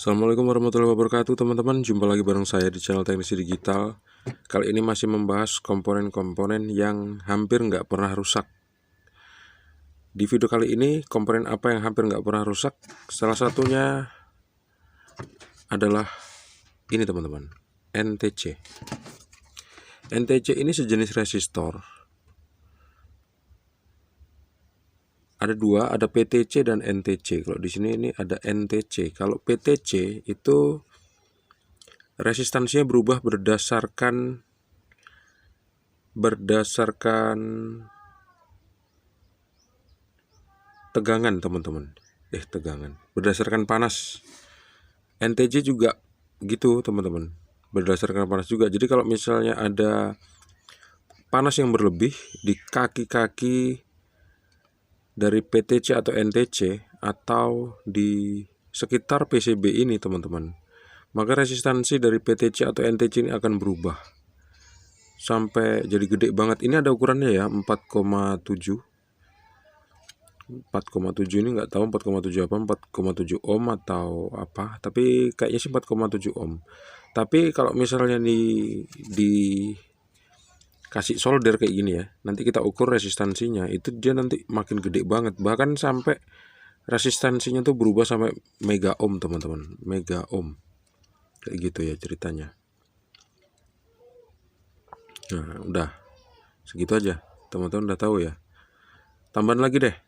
Assalamualaikum warahmatullahi wabarakatuh teman-teman. Jumpa lagi bareng saya di channel Teknisi Digital. Kali ini masih membahas komponen-komponen yang hampir nggak pernah rusak. Di video kali ini, komponen apa yang hampir nggak pernah rusak? Salah satunya adalah ini teman-teman, NTC. NTC ini sejenis resistor. Ada dua, ada PTC dan NTC. Kalau di sini ini ada NTC. Kalau PTC itu resistansinya berubah berdasarkan tegangan teman-teman. Tegangan. Berdasarkan panas. NTC juga gitu teman-teman. Berdasarkan panas juga. Jadi kalau misalnya ada panas yang berlebih di kaki-kaki dari PTC atau NTC atau di sekitar PCB ini teman-teman, maka resistansi dari PTC atau NTC ini akan berubah sampai jadi gede banget. Ini ada ukurannya ya, 4,7 ini nggak tahu 4,7 apa, 4,7 ohm atau apa, tapi kayaknya sih 4,7 ohm. Tapi kalau misalnya di kasih solder kayak gini ya, nanti kita ukur resistansinya, itu dia nanti makin gede banget, bahkan sampai resistansinya tuh berubah sampai mega ohm teman-teman, mega ohm kayak gitu ya ceritanya. Nah udah segitu aja teman-teman, udah tahu ya. Tambahan lagi deh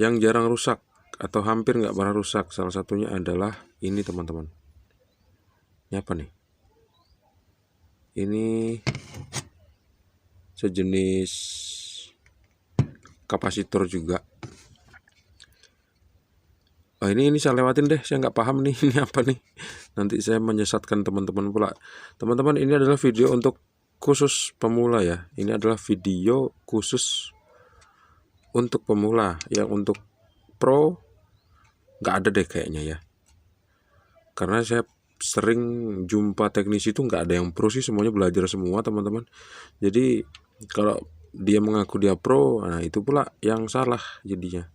yang jarang rusak atau hampir nggak pernah rusak, salah satunya adalah ini teman-teman. Ini apa nih? Ini sejenis kapasitor juga. Oh, ini saya lewatin deh, saya nggak paham nih ini apa nih. Nanti saya menyesatkan teman-teman pula. Teman-teman, ini adalah video untuk khusus pemula ya. Ini adalah video khusus untuk pemula. Yang untuk pro nggak ada deh kayaknya ya. Karena saya sering jumpa teknisi itu nggak ada yang pro sih, semuanya belajar semua teman-teman. Jadi kalau dia mengaku dia pro, nah itu pula yang salah jadinya.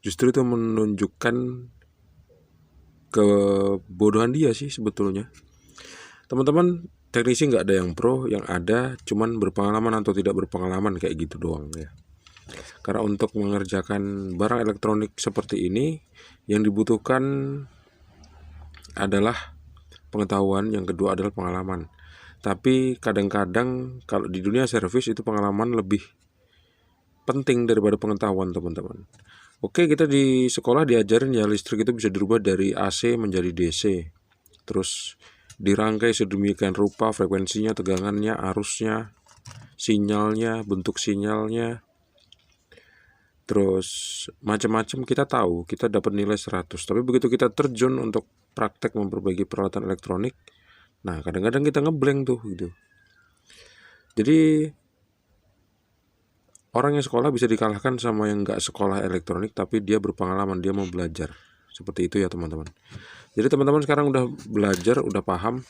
Justru itu menunjukkan kebodohan dia sih sebetulnya. Teman-teman, teknisi nggak ada yang pro, yang ada cuman berpengalaman atau tidak berpengalaman kayak gitu doang ya. Karena untuk mengerjakan barang elektronik seperti ini, yang dibutuhkan adalah pengetahuan, yang kedua adalah pengalaman. Tapi kadang-kadang kalau di dunia servis itu pengalaman lebih penting daripada pengetahuan teman-teman. Oke, kita di sekolah diajarin ya listrik itu bisa dirubah dari AC menjadi DC. Terus dirangkai sedemikian rupa frekuensinya, tegangannya, arusnya, sinyalnya, bentuk sinyalnya. Terus macam-macam kita tahu, kita dapat nilai 100. Tapi begitu kita terjun untuk praktek memperbaiki peralatan elektronik, nah kadang-kadang kita ngeblank tuh gitu. Jadi orang yang sekolah bisa dikalahkan sama yang nggak sekolah elektronik, tapi dia berpengalaman, dia mau belajar. Seperti itu ya teman-teman. Jadi teman-teman sekarang udah belajar, udah paham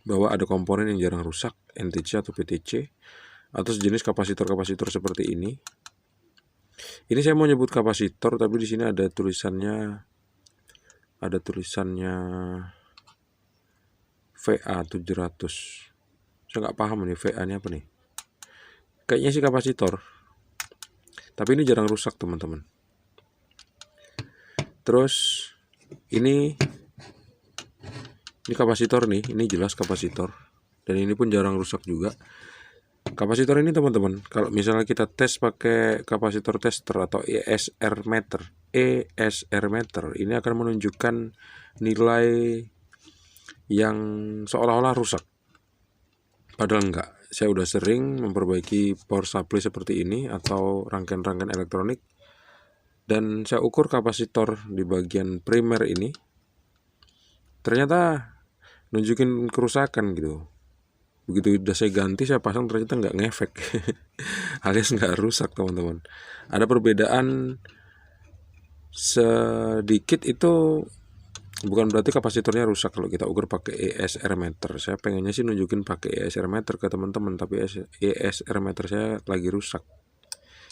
bahwa ada komponen yang jarang rusak, NTC atau PTC, atau sejenis kapasitor-kapasitor seperti ini. Ini saya mau nyebut kapasitor, tapi di sini ada tulisannya VA700. Saya nggak paham ini VA-nya apa nih. Kayaknya sih kapasitor, tapi ini jarang rusak teman-teman. Terus ini kapasitor nih, ini jelas kapasitor, dan ini pun jarang rusak juga. Kapasitor ini teman-teman, kalau misalnya kita tes pakai kapasitor tester atau ESR meter, ini akan menunjukkan nilai yang seolah-olah rusak, padahal enggak. Saya udah sering memperbaiki power supply seperti ini atau rangkaian-rangkaian elektronik, dan saya ukur kapasitor di bagian primer ini, ternyata nunjukin kerusakan gitu. Begitu udah saya ganti, saya pasang, ternyata nggak ngefek alias nggak rusak teman-teman. Ada perbedaan sedikit, itu bukan berarti kapasitornya rusak kalau kita ukur pakai ESR meter. Saya pengennya sih nunjukin pakai ESR meter ke teman-teman, tapi ESR meter saya lagi rusak,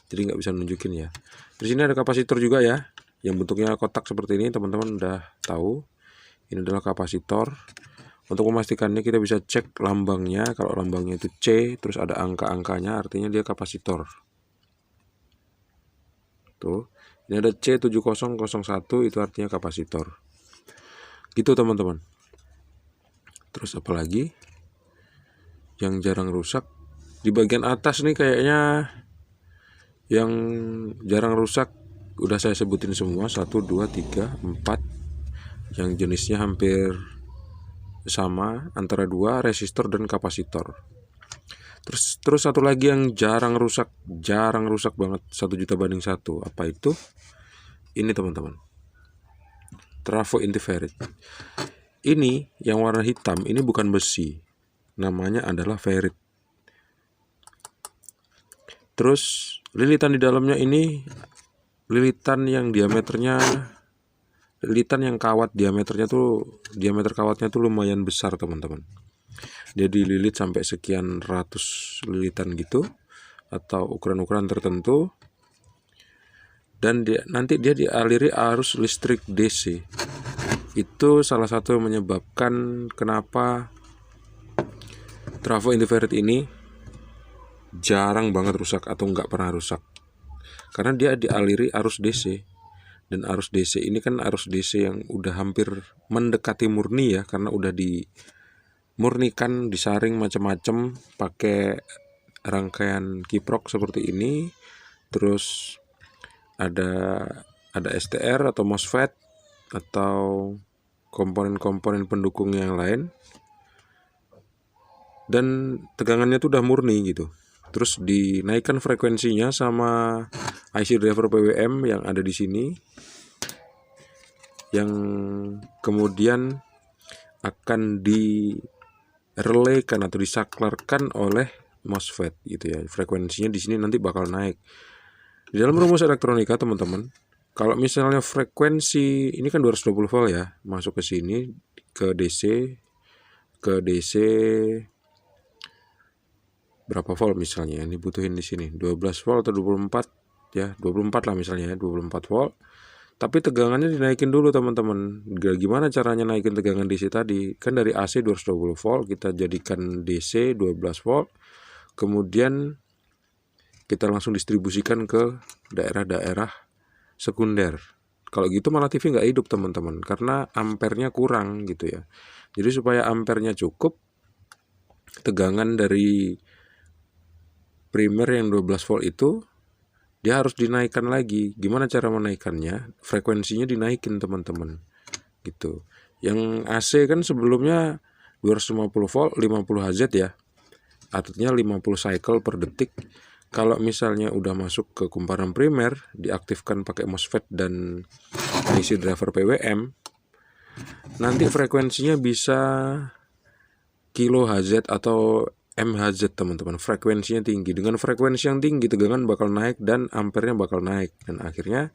jadi nggak bisa nunjukin ya. Di sini ada kapasitor juga ya. yang bentuknya kotak seperti ini teman-teman udah tahu. Ini adalah kapasitor. Untuk memastikannya kita bisa cek lambangnya. Kalau lambangnya itu C terus ada angka-angkanya, artinya dia kapasitor. Tuh, ini ada C7001, itu artinya kapasitor. Gitu teman-teman. Terus apa lagi yang jarang rusak? Di bagian atas nih kayaknya yang jarang rusak udah saya sebutin semua, 1, 2, 3, 4 yang jenisnya hampir sama antara dua, resistor dan kapasitor. Terus satu lagi yang jarang rusak banget, 1.000.000 banding 1. Apa itu? Ini teman-teman, trafo interferit. Ini yang warna hitam ini bukan besi, namanya adalah ferrit. Terus lilitan di dalamnya ini lilitan yang kawat diameter kawatnya tuh lumayan besar teman-teman. Dia dililit sampai sekian ratus lilitan gitu, atau ukuran-ukuran tertentu, dan nanti dia dialiri arus listrik DC. Itu salah satu yang menyebabkan kenapa trafo interferit ini jarang banget rusak atau nggak pernah rusak, karena dia dialiri arus DC. Dan arus DC ini kan arus DC yang udah hampir mendekati murni ya, karena udah dimurnikan, disaring macam-macam pakai rangkaian kiprok seperti ini. Terus ada STR atau MOSFET atau komponen-komponen pendukung yang lain, dan tegangannya tuh udah murni gitu. Terus dinaikkan frekuensinya sama IC driver PWM yang ada di sini, yang kemudian akan direlaikan atau disaklarkan oleh MOSFET gitu ya. Frekuensinya di sini nanti bakal naik. Di dalam rumus elektronika teman-teman, kalau misalnya frekuensi ini kan 220 volt ya, masuk ke sini ke DC berapa volt misalnya yang dibutuhin di sini, 12 volt atau 24 ya, 24 lah misalnya ya, 24 volt. Tapi tegangannya dinaikin dulu teman-teman. Gimana caranya naikin tegangan DC tadi? Kan dari AC 220 volt kita jadikan DC 12 volt. Kemudian kita langsung distribusikan ke daerah-daerah sekunder. Kalau gitu malah TV nggak hidup teman-teman, karena ampernya kurang gitu ya. Jadi supaya ampernya cukup, tegangan dari primer yang 12 volt itu dia harus dinaikkan lagi. Gimana cara menaikkannya? Frekuensinya dinaikin teman-teman gitu. Yang AC kan sebelumnya 250 volt 50 Hz ya, artinya 50 cycle per detik. Kalau misalnya udah masuk ke kumparan primer, diaktifkan pakai MOSFET dan IC driver PWM, nanti frekuensinya bisa kHz atau MHz teman-teman. Frekuensinya tinggi. Dengan frekuensi yang tinggi tegangan bakal naik dan ampernya bakal naik, dan akhirnya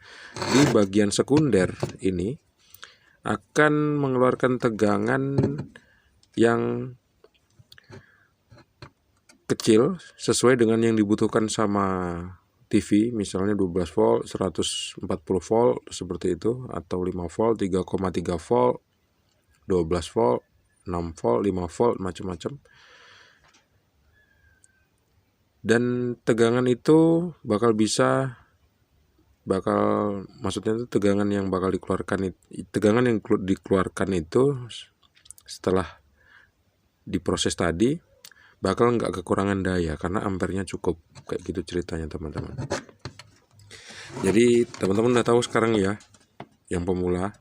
di bagian sekunder ini akan mengeluarkan tegangan yang kecil sesuai dengan yang dibutuhkan sama TV, misalnya 12 volt, 140 volt seperti itu, atau 5 volt, 3,3 volt, 12 volt, 6 volt, 5 volt, macam-macam. Dan tegangan itu maksudnya itu tegangan yang dikeluarkan itu setelah diproses tadi bakal nggak kekurangan daya karena ampernya cukup. Kayak gitu ceritanya teman-teman. Jadi teman-teman udah tahu sekarang ya, yang pemula,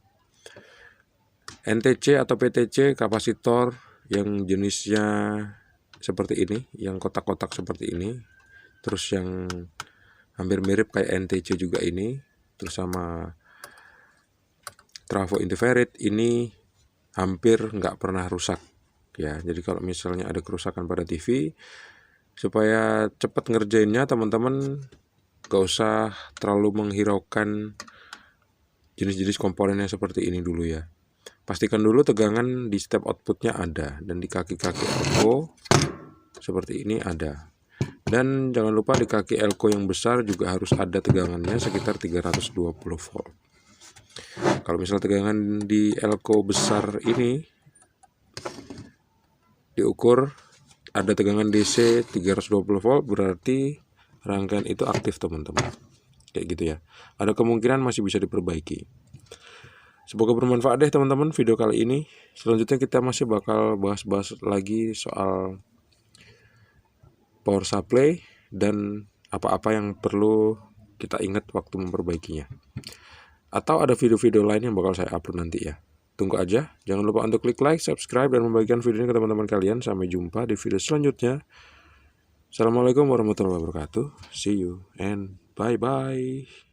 NTC atau PTC kapasitor yang jenisnya seperti ini, yang kotak-kotak seperti ini, terus yang hampir mirip kayak NTC juga ini, terus sama trafo interferit ini hampir nggak pernah rusak ya. Jadi kalau misalnya ada kerusakan pada TV, supaya cepat ngerjainnya teman-teman gak usah terlalu menghiraukan jenis-jenis komponennya seperti ini dulu ya. Pastikan dulu tegangan di step outputnya ada, dan di kaki-kaki elko seperti ini ada. Dan jangan lupa di kaki elko yang besar juga harus ada tegangannya sekitar 320 volt. Kalau misal tegangan di elko besar ini diukur ada tegangan DC 320 volt, berarti rangkaian itu aktif teman-teman. Kayak gitu ya. Ada kemungkinan masih bisa diperbaiki. Semoga bermanfaat deh teman-teman video kali ini. Selanjutnya kita masih bakal bahas-bahas lagi soal power supply dan apa-apa yang perlu kita ingat waktu memperbaikinya. Atau ada video-video lain yang bakal saya upload nanti ya. Tunggu aja, jangan lupa untuk klik like, subscribe, dan membagikan video ini ke teman-teman kalian. Sampai jumpa di video selanjutnya. Assalamualaikum warahmatullahi wabarakatuh. See you and bye-bye.